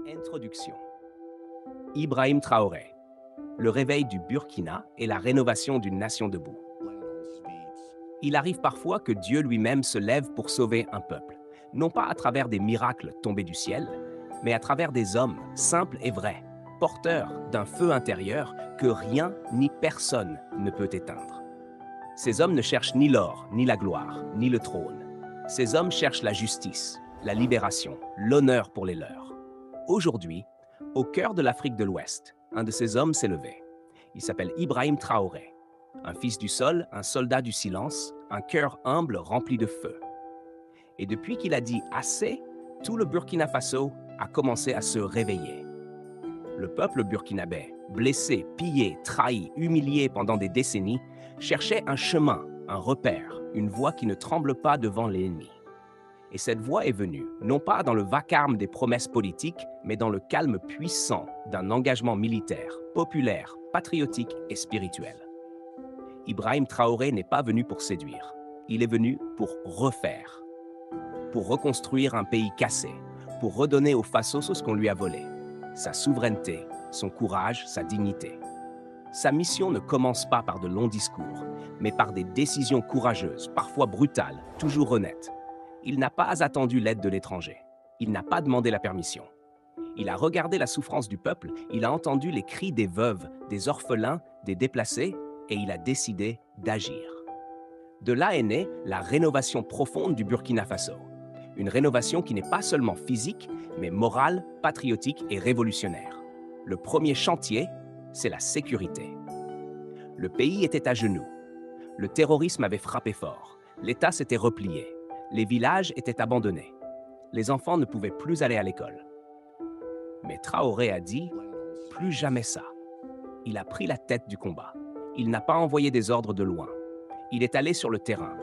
Introduction. Ibrahim Traoré. Le réveil du Burkina et la rénovation d'une nation debout. Il arrive parfois que Dieu lui-même se lève pour sauver un peuple, non pas à travers des miracles tombés du ciel, mais à travers des hommes simples et vrais, porteurs d'un feu intérieur que rien ni personne ne peut éteindre. Ces hommes ne cherchent ni l'or, ni la gloire, ni le trône. Ces hommes cherchent la justice, la libération, l'honneur pour les leurs. Aujourd'hui, au cœur de l'Afrique de l'Ouest, un de ces hommes s'est levé. Il s'appelle Ibrahim Traoré, un fils du sol, un soldat du silence, un cœur humble rempli de feu. Et depuis qu'il a dit assez, tout le Burkina Faso a commencé à se réveiller. Le peuple burkinabé, blessé, pillé, trahi, humilié pendant des décennies, cherchait un chemin, un repère, une voie qui ne tremble pas devant l'ennemi. Et cette voie est venue, non pas dans le vacarme des promesses politiques, mais dans le calme puissant d'un engagement militaire, populaire, patriotique et spirituel. Ibrahim Traoré n'est pas venu pour séduire, il est venu pour refaire, pour reconstruire un pays cassé, pour redonner au Faso ce qu'on lui a volé, sa souveraineté, son courage, sa dignité. Sa mission ne commence pas par de longs discours, mais par des décisions courageuses, parfois brutales, toujours honnêtes. Il n'a pas attendu l'aide de l'étranger. Il n'a pas demandé la permission. Il a regardé la souffrance du peuple, il a entendu les cris des veuves, des orphelins, des déplacés, et il a décidé d'agir. De là est née la rénovation profonde du Burkina Faso. Une rénovation qui n'est pas seulement physique, mais morale, patriotique et révolutionnaire. Le premier chantier, c'est la sécurité. Le pays était à genoux. Le terrorisme avait frappé fort. L'État s'était replié. Les villages étaient abandonnés. Les enfants ne pouvaient plus aller à l'école. Mais Traoré a dit « plus jamais ça ». Il a pris la tête du combat. Il n'a pas envoyé des ordres de loin. Il est allé sur le terrain.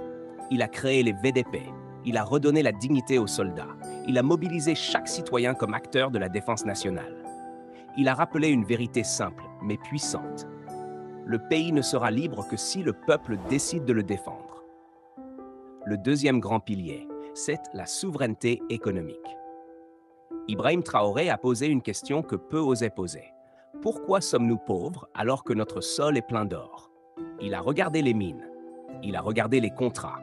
Il a créé les VDP. Il a redonné la dignité aux soldats. Il a mobilisé chaque citoyen comme acteur de la défense nationale. Il a rappelé une vérité simple, mais puissante. Le pays ne sera libre que si le peuple décide de le défendre. Le deuxième grand pilier, c'est la souveraineté économique. Ibrahim Traoré a posé une question que peu osaient poser. Pourquoi sommes-nous pauvres alors que notre sol est plein d'or? Il a regardé les mines, il a regardé les contrats,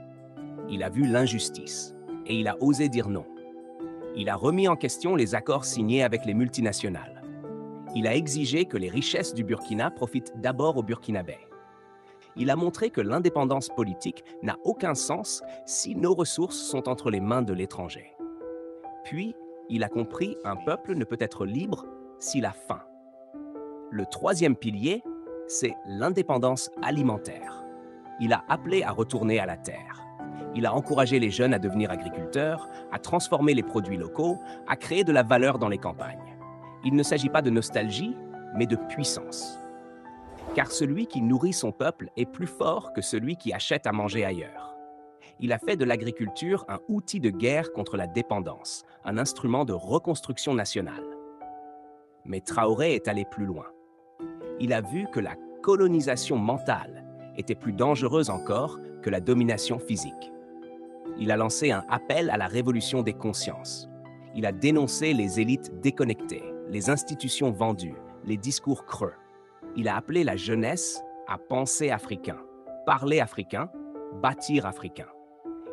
il a vu l'injustice et il a osé dire non. Il a remis en question les accords signés avec les multinationales. Il a exigé que les richesses du Burkina profitent d'abord aux Burkinabés. Il a montré que l'indépendance politique n'a aucun sens si nos ressources sont entre les mains de l'étranger. Puis, il a compris qu'un peuple ne peut être libre s'il a faim. Le troisième pilier, c'est l'indépendance alimentaire. Il a appelé à retourner à la terre. Il a encouragé les jeunes à devenir agriculteurs, à transformer les produits locaux, à créer de la valeur dans les campagnes. Il ne s'agit pas de nostalgie, mais de puissance. Car celui qui nourrit son peuple est plus fort que celui qui achète à manger ailleurs. Il a fait de l'agriculture un outil de guerre contre la dépendance, un instrument de reconstruction nationale. Mais Traoré est allé plus loin. Il a vu que la colonisation mentale était plus dangereuse encore que la domination physique. Il a lancé un appel à la révolution des consciences. Il a dénoncé les élites déconnectées, les institutions vendues, les discours creux. Il a appelé la jeunesse à penser africain, parler africain, bâtir africain.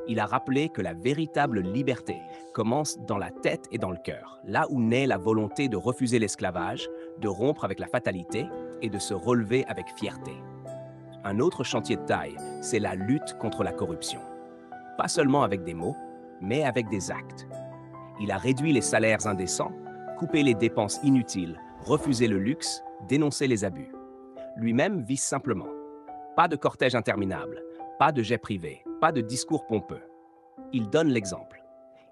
Il a rappelé que la véritable liberté commence dans la tête et dans le cœur, là où naît la volonté de refuser l'esclavage, de rompre avec la fatalité et de se relever avec fierté. Un autre chantier de taille, c'est la lutte contre la corruption. Pas seulement avec des mots, mais avec des actes. Il a réduit les salaires indécents, coupé les dépenses inutiles, refusé le luxe, dénoncé les abus. Lui-même vise simplement. Pas de cortège interminable, pas de jet privé, pas de discours pompeux. Il donne l'exemple.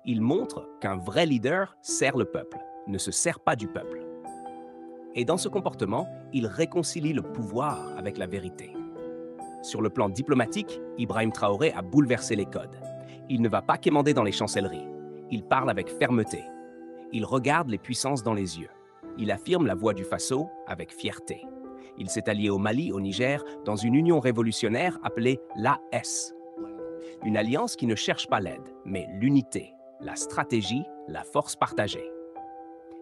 Il montre qu'un vrai leader sert le peuple, ne se sert pas du peuple. Et dans ce comportement, il réconcilie le pouvoir avec la vérité. Sur le plan diplomatique, Ibrahim Traoré a bouleversé les codes. Il ne va pas quémander dans les chancelleries. Il parle avec fermeté. Il regarde les puissances dans les yeux. Il affirme la voix du Faso avec fierté. Il s'est allié au Mali, au Niger, dans une union révolutionnaire appelée l'AS. Une alliance qui ne cherche pas l'aide, mais l'unité, la stratégie, la force partagée.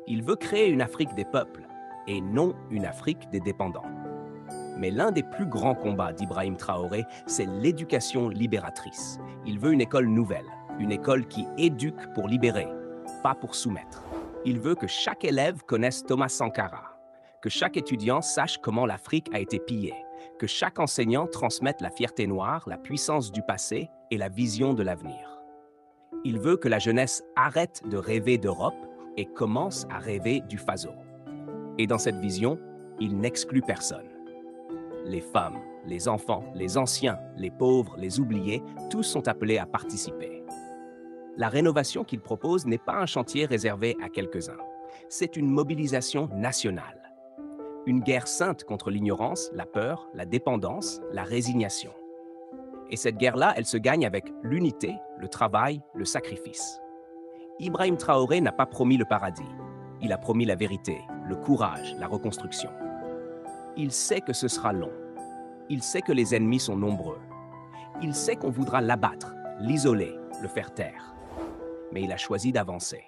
Il veut créer une Afrique des peuples et non une Afrique des dépendants. Mais l'un des plus grands combats d'Ibrahim Traoré, c'est l'éducation libératrice. Il veut une école nouvelle, une école qui éduque pour libérer, pas pour soumettre. Il veut que chaque élève connaisse Thomas Sankara, que chaque étudiant sache comment l'Afrique a été pillée, que chaque enseignant transmette la fierté noire, la puissance du passé et la vision de l'avenir. Il veut que la jeunesse arrête de rêver d'Europe et commence à rêver du Faso. Et dans cette vision, il n'exclut personne. Les femmes, les enfants, les anciens, les pauvres, les oubliés, tous sont appelés à participer. La rénovation qu'il propose n'est pas un chantier réservé à quelques-uns. C'est une mobilisation nationale. Une guerre sainte contre l'ignorance, la peur, la dépendance, la résignation. Et cette guerre-là, elle se gagne avec l'unité, le travail, le sacrifice. Ibrahim Traoré n'a pas promis le paradis. Il a promis la vérité, le courage, la reconstruction. Il sait que ce sera long. Il sait que les ennemis sont nombreux. Il sait qu'on voudra l'abattre, l'isoler, le faire taire. Mais il a choisi d'avancer.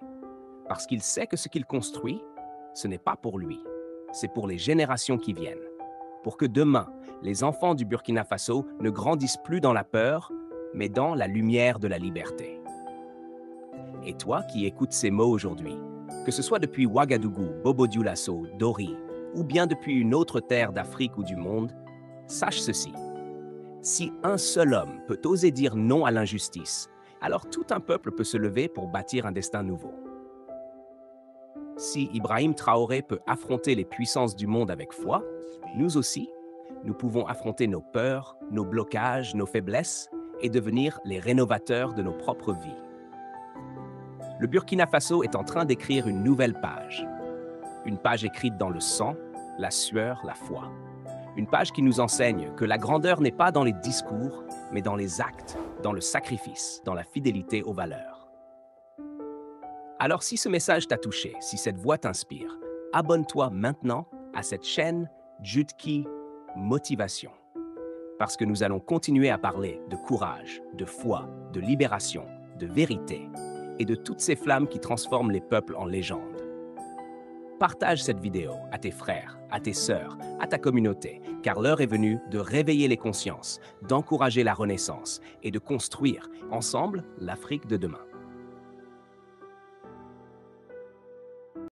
Parce qu'il sait que ce qu'il construit, ce n'est pas pour lui. C'est pour les générations qui viennent. Pour que demain, les enfants du Burkina Faso ne grandissent plus dans la peur, mais dans la lumière de la liberté. Et toi qui écoutes ces mots aujourd'hui, que ce soit depuis Ouagadougou, Bobo-Dioulasso, Dori, ou bien depuis une autre terre d'Afrique ou du monde, sache ceci. Si un seul homme peut oser dire non à l'injustice, alors tout un peuple peut se lever pour bâtir un destin nouveau. Si Ibrahim Traoré peut affronter les puissances du monde avec foi, nous aussi, nous pouvons affronter nos peurs, nos blocages, nos faiblesses et devenir les rénovateurs de nos propres vies. Le Burkina Faso est en train d'écrire une nouvelle page. Une page écrite dans le sang, la sueur, la foi. Une page qui nous enseigne que la grandeur n'est pas dans les discours, mais dans les actes, dans le sacrifice, dans la fidélité aux valeurs. Alors si ce message t'a touché, si cette voix t'inspire, abonne-toi maintenant à cette chaîne Jutki Motivation. Parce que nous allons continuer à parler de courage, de foi, de libération, de vérité et de toutes ces flammes qui transforment les peuples en légendes. Partage cette vidéo à tes frères, à tes sœurs, à ta communauté, car l'heure est venue de réveiller les consciences, d'encourager la renaissance et de construire ensemble l'Afrique de demain.